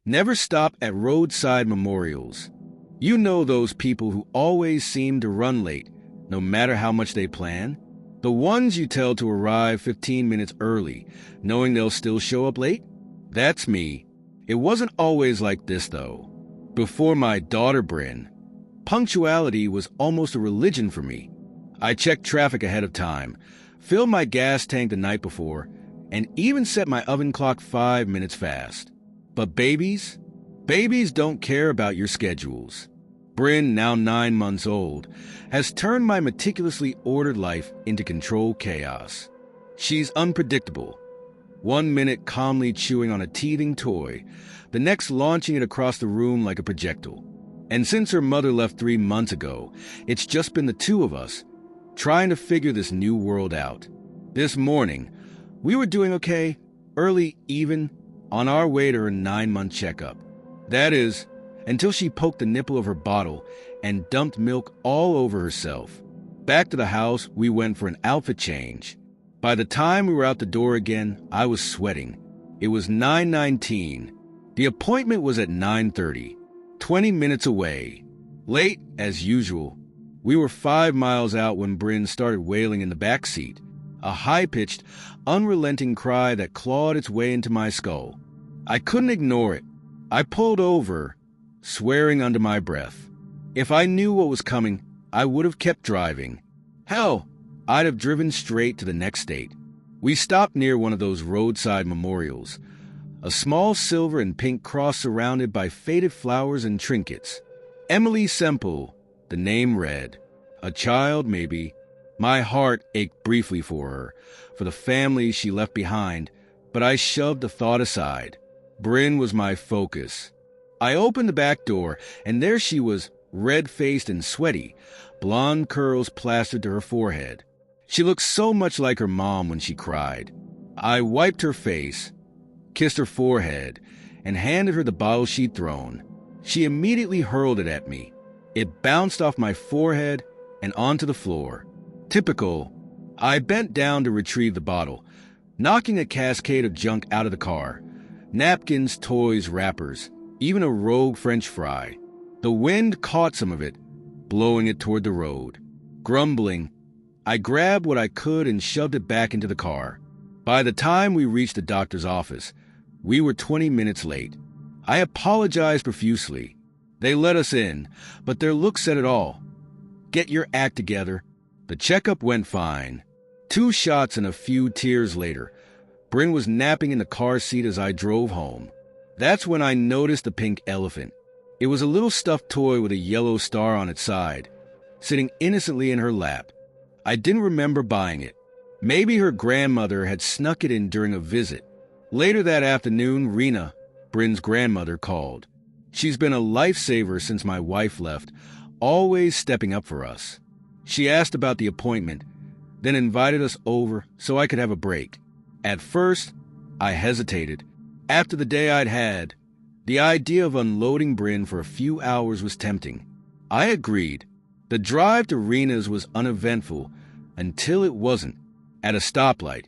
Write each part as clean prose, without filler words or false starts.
Never stop at roadside memorials. You know those people who always seem to run late, no matter how much they plan? The ones you tell to arrive 15 minutes early, knowing they'll still show up late? That's me. It wasn't always like this, though. Before my daughter, Bryn, punctuality was almost a religion for me. I checked traffic ahead of time, filled my gas tank the night before, and even set my oven clock 5 minutes fast. But babies don't care about your schedules. Bryn, now 9 months old, has turned my meticulously ordered life into controlled chaos. She's unpredictable. 1 minute calmly chewing on a teething toy, the next launching it across the room like a projectile. And since her mother left 3 months ago, it's just been the two of us, trying to figure this new world out. This morning, we were doing okay, early even, on our way to her 9-month checkup. That is, until she poked the nipple of her bottle and dumped milk all over herself. Back to the house, we went for an outfit change. By the time we were out the door again, I was sweating. It was 9:19. The appointment was at 9:30, 20 minutes away. Late, as usual. We were 5 miles out when Bryn started wailing in the back seat, a high-pitched, unrelenting cry that clawed its way into my skull. I couldn't ignore it. I pulled over, swearing under my breath. If I knew what was coming, I would have kept driving. Hell, I'd have driven straight to the next state. We stopped near one of those roadside memorials, a small silver and pink cross surrounded by faded flowers and trinkets. Emily Semple, the name read. A child, maybe. My heart ached briefly for her, for the family she left behind, but I shoved the thought aside. Bryn was my focus. I opened the back door, and there she was, red-faced and sweaty, blonde curls plastered to her forehead. She looked so much like her mom when she cried. I wiped her face, kissed her forehead, and handed her the bottle she'd thrown. She immediately hurled it at me. It bounced off my forehead and onto the floor. Typical. I bent down to retrieve the bottle, knocking a cascade of junk out of the car. Napkins, toys, wrappers, even a rogue French fry. The wind caught some of it, blowing it toward the road. Grumbling, I grabbed what I could and shoved it back into the car. By the time we reached the doctor's office, we were 20 minutes late. I apologized profusely. They let us in, but their look said it all. Get your act together. The checkup went fine. 2 shots and a few tears later, Bryn was napping in the car seat as I drove home. That's when I noticed the pink elephant. It was a little stuffed toy with a yellow star on its side, sitting innocently in her lap. I didn't remember buying it. Maybe her grandmother had snuck it in during a visit. Later that afternoon, Rena, Bryn's grandmother, called. She's been a lifesaver since my wife left, always stepping up for us. She asked about the appointment, then invited us over so I could have a break. At first, I hesitated. After the day I'd had, the idea of unloading Bryn for a few hours was tempting. I agreed. The drive to Rena's was uneventful until it wasn't. At a stoplight,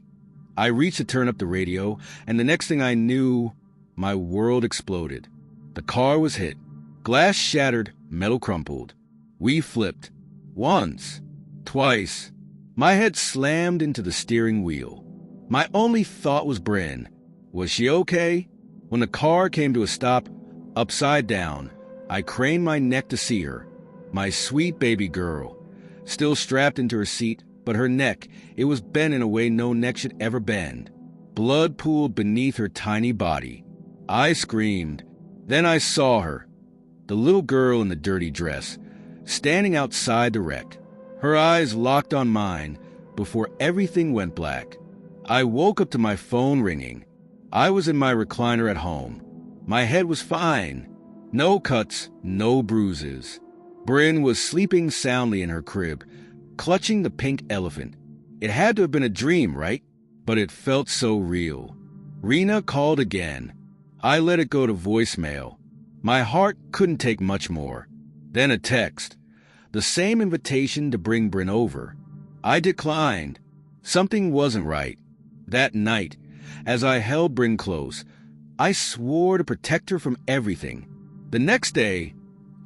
I reached to turn up the radio, and the next thing I knew, my world exploded. The car was hit. Glass shattered, metal crumpled. We flipped. Once. Twice. My head slammed into the steering wheel. My only thought was Bryn. Was she okay? When the car came to a stop, upside down, I craned my neck to see her. My sweet baby girl, still strapped into her seat, but her neck, it was bent in a way no neck should ever bend. Blood pooled beneath her tiny body. I screamed. Then I saw her, the little girl in the dirty dress, standing outside the wreck. Her eyes locked on mine before everything went black. I woke up to my phone ringing. I was in my recliner at home. My head was fine. No cuts, no bruises. Bryn was sleeping soundly in her crib, clutching the pink elephant. It had to have been a dream, right? But it felt so real. Rena called again. I let it go to voicemail. My heart couldn't take much more. Then a text. The same invitation to bring Bryn over. I declined. Something wasn't right. That night, as I held Bryn close, I swore to protect her from everything. The next day,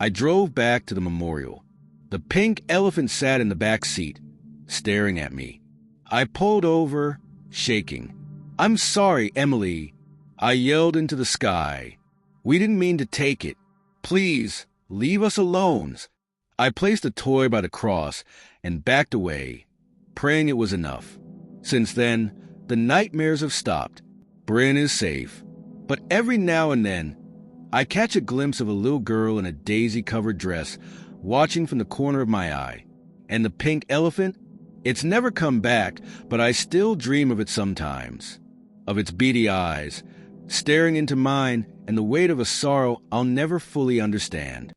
I drove back to the memorial. The pink elephant sat in the back seat, staring at me. I pulled over, shaking. "I'm sorry, Emily," I yelled into the sky. "We didn't mean to take it. Please, leave us alone." I placed the toy by the cross and backed away, praying it was enough. Since then, the nightmares have stopped. Bryn is safe. But every now and then, I catch a glimpse of a little girl in a daisy-covered dress watching from the corner of my eye. And the pink elephant? It's never come back, but I still dream of it sometimes. Of its beady eyes, staring into mine, and the weight of a sorrow I'll never fully understand.